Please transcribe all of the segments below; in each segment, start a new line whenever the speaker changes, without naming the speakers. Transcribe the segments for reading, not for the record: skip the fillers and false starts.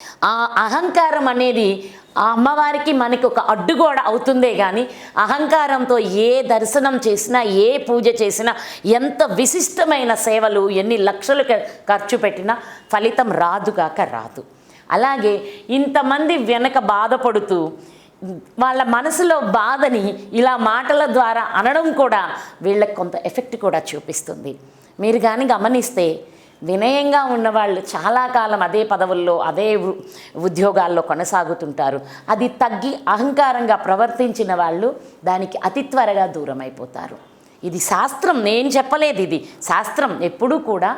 ఆ అహంకారం అనేది ఆ అమ్మవారికి మనకి ఒక అడ్డుగోడ అవుతుందే కానీ అహంకారంతో ఏ దర్శనం చేసినా ఏ పూజ చేసినా ఎంత విశిష్టమైన సేవలు ఎన్ని లక్షలు ఖర్చు పెట్టినా ఫలితం రాదుగాక రాదు. అలాగే ఇంతమంది వెనక బాధపడుతూ వాళ్ళ మనసులో బాధని ఇలా మాటల ద్వారా అనడం కూడా వీళ్ళకి కొంత ఎఫెక్ట్ కూడా చూపిస్తుంది. మీరు కానీ గమనిస్తే వినయంగా ఉన్నవాళ్ళు చాలా కాలం అదే పదవుల్లో అదే ఉద్యోగాల్లో కొనసాగుతుంటారు. అది తగ్గి అహంకారంగా ప్రవర్తించిన వాళ్ళు దానికి అతి త్వరగా దూరం అయిపోతారు. ఇది శాస్త్రం, నేను చెప్పలేదు, ఇది శాస్త్రం. ఎప్పుడూ కూడా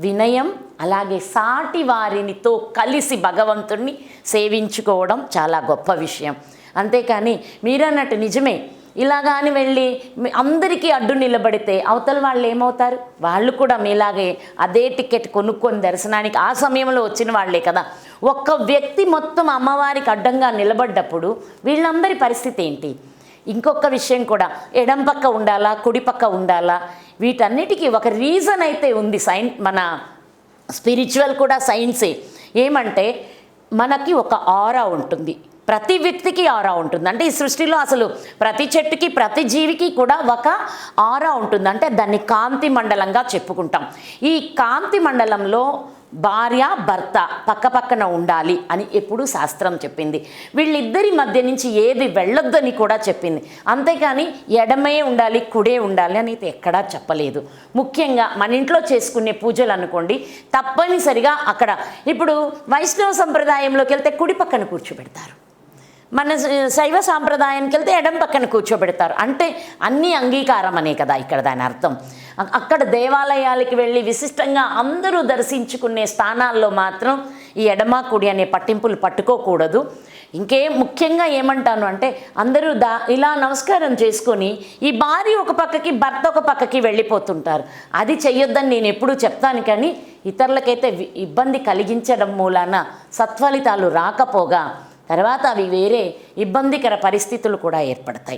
వినయం అలాగే సాటి వారినితో కలిసి భగవంతుణ్ణి సేవించుకోవడం చాలా గొప్ప విషయం. అంతేకాని మీరన్నట్టు నిజమే, ఇలాగాని వెళ్ళి అందరికీ అడ్డు నిలబడితే అవతల వాళ్ళు ఏమవుతారు? వాళ్ళు కూడా మీలాగే అదే టికెట్ కొనుక్కొని దర్శనానికి ఆ సమయంలో వచ్చిన వాళ్ళే కదా. ఒక్క వ్యక్తి మొత్తం అమ్మవారికి అడ్డంగా నిలబడ్డప్పుడు వీళ్ళందరి పరిస్థితి ఏంటి? ఇంకొక విషయం కూడా, ఎడం పక్క ఉండాలా కుడి పక్క ఉండాలా, వీటన్నిటికీ ఒక రీజన్ అయితే ఉంది. మన స్పిరిచువల్ కూడా సైన్సే. ఏమంటే మనకి ఒక ఆరా ఉంటుంది, ప్రతి వ్యక్తికి ఆరా ఉంటుంది. అంటే ఈ సృష్టిలో అసలు ప్రతి చెట్టుకి ప్రతి జీవికి కూడా ఒక ఆరా ఉంటుంది. అంటే దాన్ని కాంతి మండలంగా చెప్పుకుంటాం. ఈ కాంతి మండలంలో భార్య భర్త పక్క పక్కన ఉండాలి అని ఎప్పుడూ శాస్త్రం చెప్పింది. వీళ్ళిద్దరి మధ్య నుంచి ఏది వెళ్ళొద్దని కూడా చెప్పింది. అంతేకాని ఎడమే ఉండాలి కుడే ఉండాలి అని అయితే ఎక్కడా చెప్పలేదు. ముఖ్యంగా మన ఇంట్లో చేసుకునే పూజలు అనుకోండి, తప్పనిసరిగా అక్కడ ఇప్పుడు వైష్ణవ సంప్రదాయంలోకి వెళ్తే కుడి పక్కన కూర్చోబెడతారు, మన శైవ సాంప్రదాయానికి వెళ్తే ఎడం పక్కన కూర్చోబెడతారు. అంటే అన్నీ అంగీకారం అనే కదా ఇక్కడ దాని అర్థం. అక్కడ దేవాలయాలకి వెళ్ళి విశిష్టంగా అందరూ దర్శించుకునే స్థానాల్లో మాత్రం ఈ ఎడమ కుడి అనే పట్టింపులు పట్టుకోకూడదు. ముఖ్యంగా ఏమంటాను అంటే అందరూ ఇలా నమస్కారం చేసుకొని ఈ భార్య ఒక పక్కకి భర్త ఒక పక్కకి వెళ్ళిపోతుంటారు. అది చెయ్యొద్దని నేను ఎప్పుడూ చెప్తాను. కానీ ఇతరులకైతే ఇబ్బంది కలిగించడం మూలాన సత్ఫలితాలు రాకపోగా తర్వాత అవి వేరే ఇబ్బందికర పరిస్థితులు కూడా ఏర్పడతాయి.